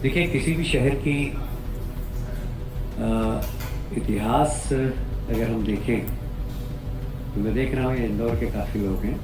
देखिए, किसी भी शहर की इतिहास अगर हम देखें तो मैं देख रहा हूँ ये इंदौर के काफ़ी लोग हैं।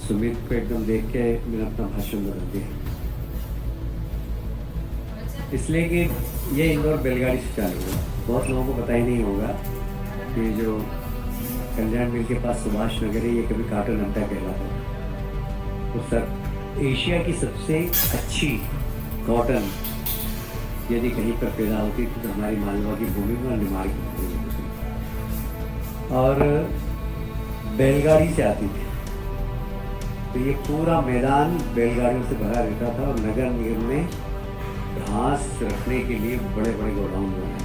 सुमित को एकदम देख के मैंने अपना भाषण बदल दिया, इसलिए कि ये इंदौर बैलगाड़ी से चालू हुआ। बहुत लोगों को पता ही नहीं होगा कि जो कल्याण मिल के पास सुभाष नगर है, ये कभी काटन अड्डा कहलाता है। तो सब एशिया की सबसे अच्छी कॉटन यदि कहीं पर पैदा होती थी तो हमारी मालवा की भूमि में और निमाड़ की भूमि में, और बैलगाड़ी से आती थी। तो ये पूरा मैदान बैलगाड़ियों से भरा रहता था और नगर निगम ने घास रखने के लिए बड़े बड़े गोडाउन बनाए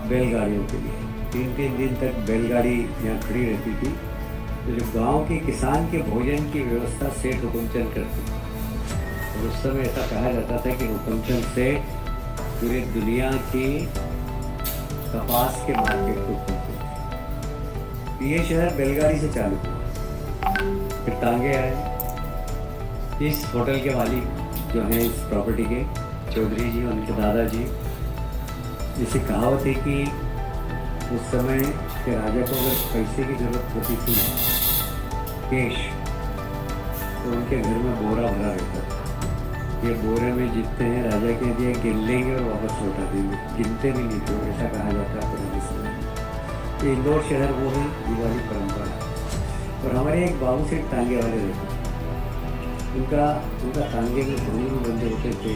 बैलगाड़ियों के लिए। 3-3 दिन तक बैलगाड़ी यहाँ खड़ी रहती थी। तो जो गांव के किसान के भोजन की व्यवस्था सेठ हुकुमचंद करते थे, और उस समय ऐसा कहा जाता था कि हुकुमचंद सेठ पूरी दुनिया की कपास के मार्केट को खोलते थे। ये शहर बैलगाड़ी से चालू हुआ, फिर टांगे आए। इस होटल के मालिक जो हैं इस प्रॉपर्टी के, चौधरी जी, उनके दादाजी, जैसे कहावत है कि उस समय के राजा को अगर पैसे की जरूरत होती थी, कैश, तो उनके घर में बोरा भरा रहता था। ये बोरे में जितने हैं राजा के दिए गिन लेंगे और वापस लौटा देंगे, गिनते भी नहीं थे, ऐसा कहा जाता है पुराने समय में। तो इंदौर शहर वो है, दिवाली परंपरा। और हमारे एक बाबू सेठ टांगे वाले रहते थे। उनका टांगे में धोनी में बंदे होते थे,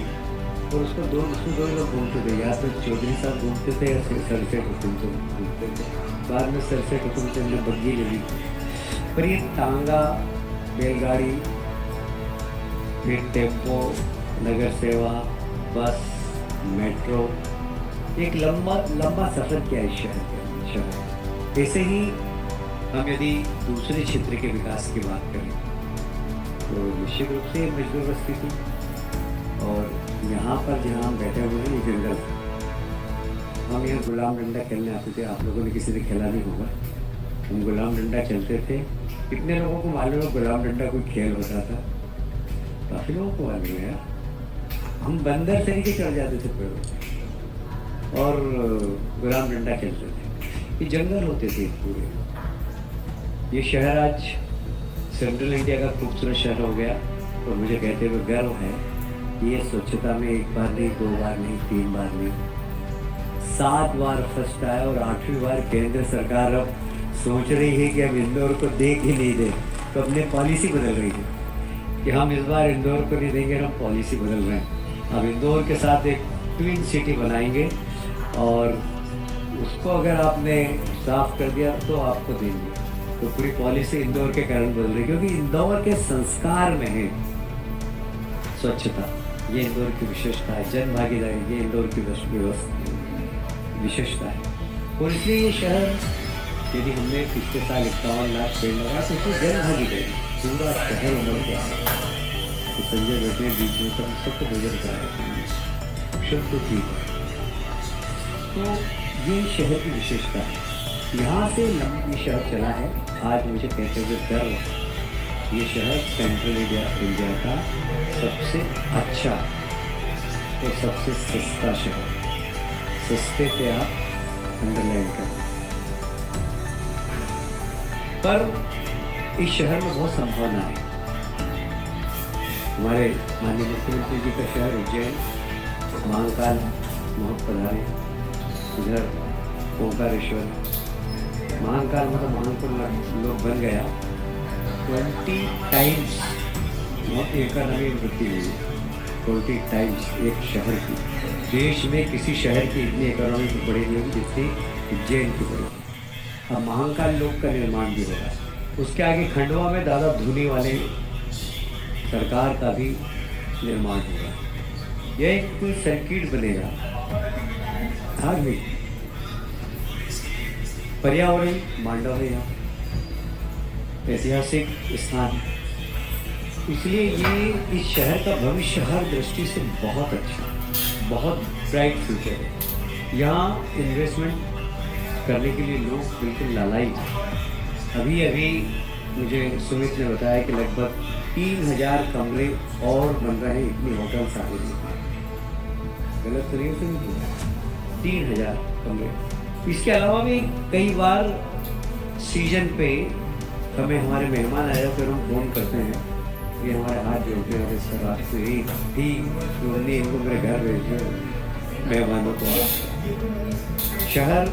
और उसमें दो लोग घूमते थे। या तो चौधरी साहब घूमते थे या सर सेठ हुकुमचंद घूमते थे। बाद में सर सेठ हुकुमचंद ने बग्गी ले ली। पर ये टांगा, बैलगाड़ी, फिर टेम्पो, नगर सेवा, बस, मेट्रो, एक लंबा सफर किया इस शहर। ऐसे ही हम यदि दूसरे क्षेत्र के विकास की बात करें तो निश्चित रूप से मजदूर बस्ती थी, और यहाँ पर जहाँ हम बैठे हुए हैं ये जंगल था। हम यहाँ गुलाम डंडा खेलने आते थे। आप लोगों ने किसी ने खेला नहीं होगा। हम गुलाम डंडा खेलते थे। कितने लोगों को मालूम है गुलाम डंडा कोई खेल होता था? काफ़ी लोगों को मालूम है यार। हम बंदर तरीके चढ़ जाते थे पेड़ों पे और गुलाम डंडा खेलते थे। ये जंगल होते थे पूरे। ये शहर आज सेंट्रल इंडिया का खूबसूरत शहर हो गया, और मुझे कहते हुए गर्व है कि ये स्वच्छता में 1 बार नहीं, 2 बार नहीं, 3 बार नहीं, 7 बार फर्स्ट आया। और 8वीं बार केंद्र सरकार अब सोच रही है कि अब इंदौर को देख ही नहीं दे, तो अपनी पॉलिसी बदल रही है कि हम इस बार इंदौर को नहीं देंगे, हम पॉलिसी बदल रहे हैं। अब इंदौर के साथ एक ट्विन सिटी बनाएंगे, और उसको अगर आपने साफ कर दिया तो आपको देंगे। तो पूरी पॉलिसी इंदौर के कारण बदल रही है, क्योंकि इंदौर के संस्कार में है स्वच्छता। ये इंदौर की विशेषता है। जन भागीदारी, ये इंदौर की विशेषता है। और इसलिए ये शहर, यदि हमने पिछले साल 51 लाख पेड़ लगाया तो उसमें जन भागीदारी पूरा शहर उमड़ गया। तो संजय बैठे बीच में सब सबको नजर कराया, सब तो ठीक है। तो ये शहर की विशेषता है। यहाँ से लंबी शहर चला है। आज मुझे कहते हुए गर्व, ये शहर सेंट्रल इंडिया का सबसे अच्छा और सबसे सस्ता शहर। सस्ते पे आप अंडरलाइन करें। पर इस शहर में बहुत संभावना है। हमारे माननीय मुख्यमंत्री जी का शहर उज्जैन, महाकाल बहुत पधारे। इधर ओंकारेश्वर, महाकाल मतलब महानपुर लोग बन गया। 20 टाइम्स इकोनॉमी वृद्धि हुई। 20 टाइम्स एक शहर की। देश में किसी शहर की इतनी इकोनॉमी तो बढ़ी नहीं होगी जितनी उज्जैन की बढ़ी। अब महाकाल लोक का निर्माण भी होगा। उसके आगे खंडवा में दादा धूनी वाले सरकार का भी निर्माण होगा। यह एक सर्किट बनेगा। आज भी पर्यावरण मांडव है यहाँ, ऐतिहासिक स्थान, इसलिए ये इस शहर का भविष्य हर दृष्टि से बहुत अच्छा, बहुत ब्राइट फ्यूचर है। यहाँ इन्वेस्टमेंट करने के लिए लोग बिल्कुल लालायित हैं। अभी मुझे सुमित ने बताया कि लगभग 3000 कमरे और बन रहे हैं, इतनी होटल सारे गलत तरीके से नहीं बोला, 3000 कमरे। इसके अलावा भी कई बार सीजन पे हमें हमारे मेहमान आए फिर हम फ़ोन करते हैं, ये हमारे हाथ जोड़ते हैं सर आपसे ही ठीक उन्होंने इनको मेरे घर भेजे मेहमानों को। शहर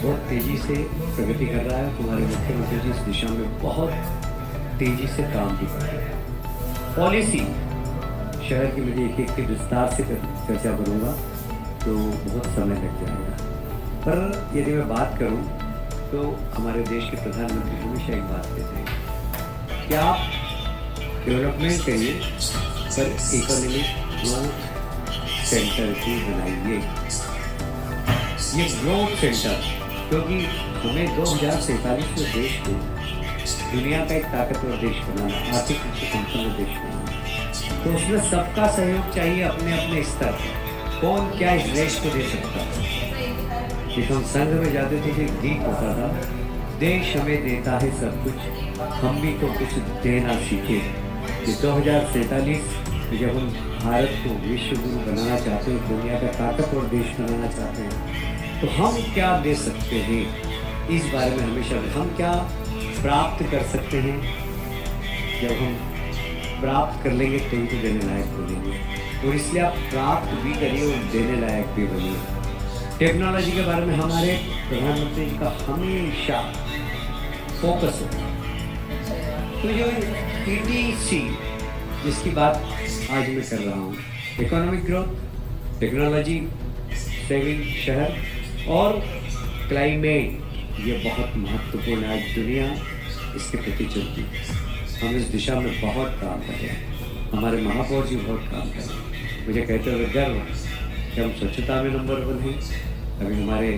बहुत तेज़ी से प्रगति कर रहा है, हमारे मुख्यमंत्री जी इस दिशा में बहुत तेज़ी से काम भी कर रहे हैं। पॉलिसी शहर की मुझे एक के विस्तार से चर्चा करूँगा तो बहुत समय लग जाएगा, पर यदि मैं बात करूँ तो हमारे देश के प्रधानमंत्री हमेशा एक बात कहते हैं कि आप डेवलपमेंट करिए पर इकोनॉमिक ग्रोथ सेंटर भी बनाइए। ये ग्रोथ सेंटर, क्योंकि हमें 2047 में देश को दुनिया का एक ताकतवर देश बनाना, आर्थिक रूप से संपन्न देश बनाना, तो उसमें सबका सहयोग चाहिए अपने अपने स्तर पर। कौन क्या इस देश को दे सकता है। जब हम संघ में जाते थे तो एक गीत होता था, देश हमें देता है सब कुछ, हम भी तो कुछ देना सीखे। कि 2047 जब हम भारत को विश्व गुरु बनाना चाहते हैं, दुनिया का ताकतवर देश बनाना चाहते हैं, तो हम क्या दे सकते हैं, इस बारे में हमेशा हम क्या प्राप्त कर सकते हैं। जब हम प्राप्त कर लेंगे तो उनको देने लायक बनेंगे, और इसलिए आप प्राप्त भी करिए और देने लायक भी बनिए। टेक्नोलॉजी के बारे में हमारे प्रधानमंत्री जी का हमेशा फोकस है। तो जो ETC जिसकी बात आज मैं कर रहा हूँ, इकोनॉमिक ग्रोथ, टेक्नोलॉजी सेविंग शहर और क्लाइमेट, ये बहुत महत्वपूर्ण है। आज दुनिया इसके प्रति चलती है, हम इस दिशा में बहुत काम कर रहे हैं, हमारे महापौर जी बहुत काम कर रहे हैं। मुझे कहते हुए गर्व कि हम स्वच्छता में नंबर 1 हैं। अभी हमारे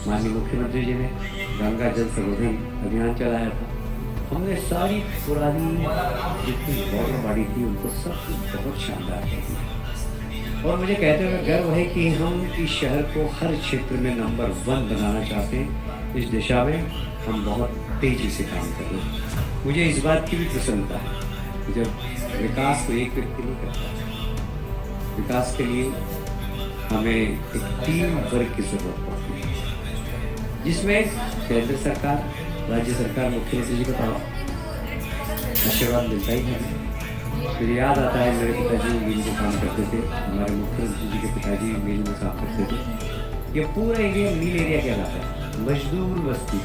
माननीय मुख्यमंत्री जी ने गंगा जल संवर्धन अभियान चलाया था, हमने सारी पुरानी जितनी वाटर बॉडी थी उनको सब बहुत शानदार कर दिया। और मुझे कहते हुए गर्व है कि हम इस शहर को हर क्षेत्र में नंबर 1 बनाना चाहते हैं। इस दिशा में हम बहुत तेज़ी से काम कर रहे हैं। मुझे इस बात की भी प्रसन्नता है कि जब विकास को एक व्यक्ति नहीं करता, विकास के लिए हमें एक टीम वर्क की ज़रूरत पड़ती है, जिसमें केंद्र सरकार, राज्य सरकार, मुख्यमंत्री जी का आशीर्वाद मिलता ही है। मुझे याद आता है मेरे पिताजी मिल में काम करते थे, हमारे मुख्यमंत्री जी के पिताजी मिल में काम करते थे। ये पूरा एरिया मिल एरिया कहलाता है, मजदूर बस्ती।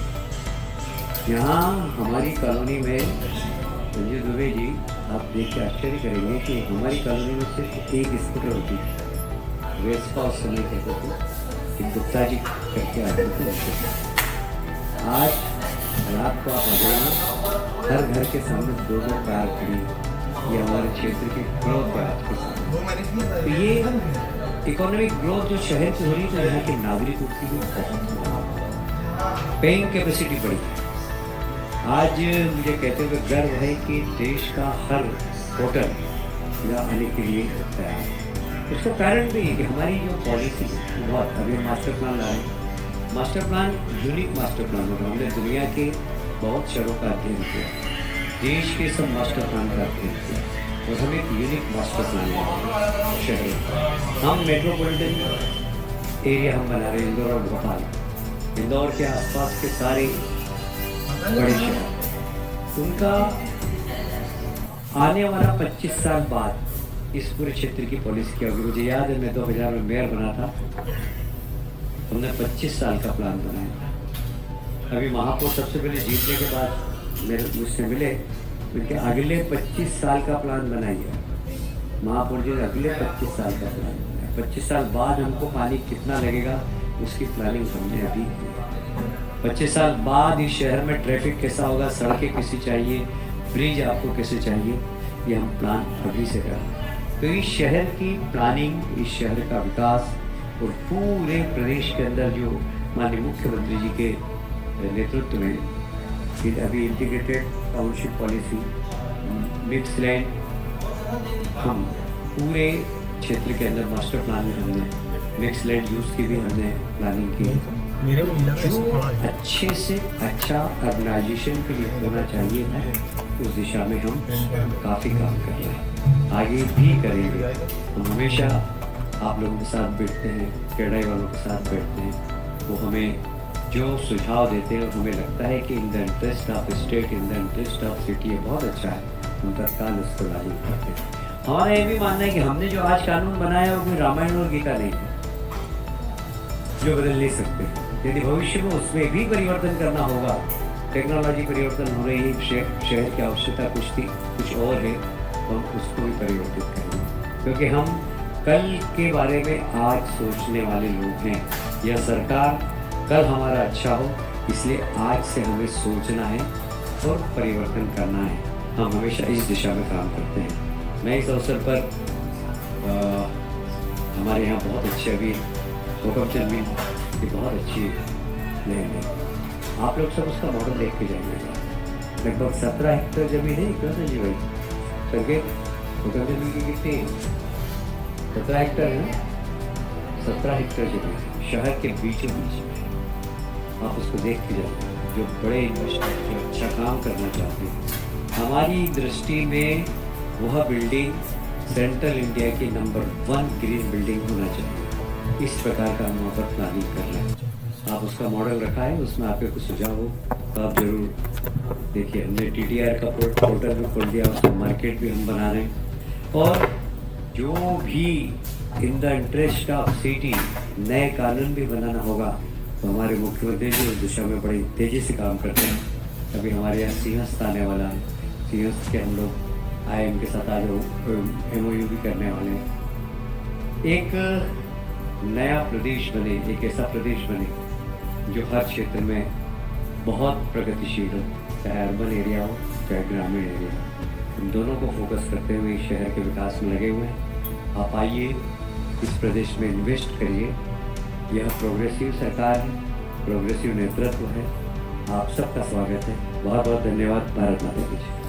यहाँ हमारी कॉलोनी में संजय दुबे जी, आप देख के आश्चर्य करेंगे कि हमारी कॉलोनी में सिर्फ एक स्कूटर होती थी। वेस्पा उस समय कहते थे कि गुप्ता जी करके आते थे। आज रात को आप आ जाएंगे, हर घर के सामने 2-2 कार खड़ी, ये हमारे क्षेत्र की ग्रोथ है आज के सामने। तो ये इकोनॉमिक ग्रोथ जो शहर की हो रही है, तो यहाँ के नागरिकों की भी बहुत पेइंग कैपेसिटी बढ़ी। आज मुझे कहते हुए गर्व है कि देश का हर होटल यहाँ आने के लिए तैयार है। उसका कारण भी है कि हमारी जो पॉलिसी बहुत, अभी मास्टर प्लान लाए, master plan unique master plan होगा। हमने दुनिया के बहुत शहरों का अध्ययन किया, देश के सब मास्टर प्लान का अध्ययन किया, और हम एक यूनिक मास्टर प्लान लाए शहर। हम मेट्रोपॉलिटन एरिया हम बना रहे हैं, इंदौर और भोपाल, इंदौर के आसपास के सारे बड़े शहर, उनका आने वाला 25 साल बाद इस पूरे क्षेत्र की पॉलिसी क्या होगी। मुझे याद है मैं 2000 में मेयर बना था, हमने 25 साल का प्लान बनाया था। अभी महापौर सबसे पहले जीतने के बाद मेरे मुझसे मिले, उनके अगले 25 साल का प्लान बनाइए। महापौर जी ने अगले 25 साल का प्लान बनाया। 25 साल बाद हमको पानी कितना लगेगा उसकी प्लानिंग हमने अभी की। 25 साल बाद इस शहर में ट्रैफिक कैसा होगा, सड़कें कैसी चाहिए, ब्रिज आपको कैसे चाहिए, ये हम प्लान अभी से करें। तो इस शहर की प्लानिंग, इस शहर का विकास, और पूरे प्रदेश के अंदर जो माननीय मुख्यमंत्री जी के नेतृत्व में अभी integrated township policy, mix land, हम पूरे क्षेत्र के अंदर मास्टर प्लान में हमने मिक्स लैंड यूज़ की भी हमने प्लानिंग की। जो अच्छे से अच्छा अर्बनाइजेशन के लिए होना चाहिए है, उस दिशा में हम काफ़ी काम कर रहे हैं, आगे भी करेंगे। हम हमेशा आप लोगों के साथ बैठते हैं, क्रेडाई वालों के साथ बैठते हैं, वो हमें जो सुझाव देते हैं और हमें लगता है कि in the interest of state, in the interest of city ये बहुत अच्छा है, हम तत्काल उसको लागू करते हैं। हमारा ये भी मानना है कि हमने जो आज कानून बनाया वो कोई रामायण और गीता नहीं है जो बदल नहीं सकते। यदि भविष्य में उसमें भी परिवर्तन करना होगा, टेक्नोलॉजी परिवर्तन हो रही है, शहर की आवश्यकता कुछ थी, कुछ और है, तो हम उसको भी परिवर्तित करेंगे, क्योंकि हम कल के बारे में आज सोचने वाले लोग हैं। यह सरकार कल हमारा अच्छा हो, इसलिए आज से हमें सोचना है और परिवर्तन करना है। हम हमेशा इस दिशा में काम करते हैं। मैं इस अवसर पर हमारे यहाँ बहुत अच्छे अभी हुकमचंद मिल की बहुत अच्छी लैंड है, आप लोग सब उसका मॉडल देख के जाएंगे। लगभग 17 हेक्टेयर जमीन है, क्यों ना जी भाई संकेत, हुकमचंद मिल की कितनी 17 हेक्टेयर है ना, 17 हेक्टेयर जमीन है शहर के बीचों बीच में। आप उसको देख के जाएंगे, जो बड़े इन्वेस्टर जो अच्छा काम करना चाहते हैं, हमारी दृष्टि में वह बिल्डिंग सेंट्रल इंडिया की नंबर 1 ग्रीन बिल्डिंग होना चाहिए। इस प्रकार का हम वहाँ पर प्लानिंग कर रहे हैं। आप उसका मॉडल रखा है, उसमें आपके कुछ सुझाव हो तो आप जरूर देखिए। हमने TDR का पोर्टल भी खोल दिया, उसका मार्केट भी हम बना रहे हैं, और जो भी in the interest of city नए कानून भी बनाना होगा तो हमारे मुख्यमंत्री जी उस दिशा में बड़ी तेज़ी से काम करते हैं। अभी हमारे यहाँ सिंहस्थ आने वाला है, सिंहस्थ के हम लोग IIM के साथ आज MOU भी करने वाले हैं। एक नया प्रदेश बने, एक ऐसा प्रदेश बने जो हर क्षेत्र में बहुत प्रगतिशील हो, चाहे अर्बन एरिया हो चाहे ग्रामीण एरिया हो। इन दोनों को फोकस करते हुए शहर के विकास में लगे हुए हैं। आप आइए, इस प्रदेश में इन्वेस्ट करिए। यह प्रोग्रेसिव सरकार है, प्रोग्रेसिव नेतृत्व है। आप सबका स्वागत है। बहुत बहुत धन्यवाद। भारत माता की जय।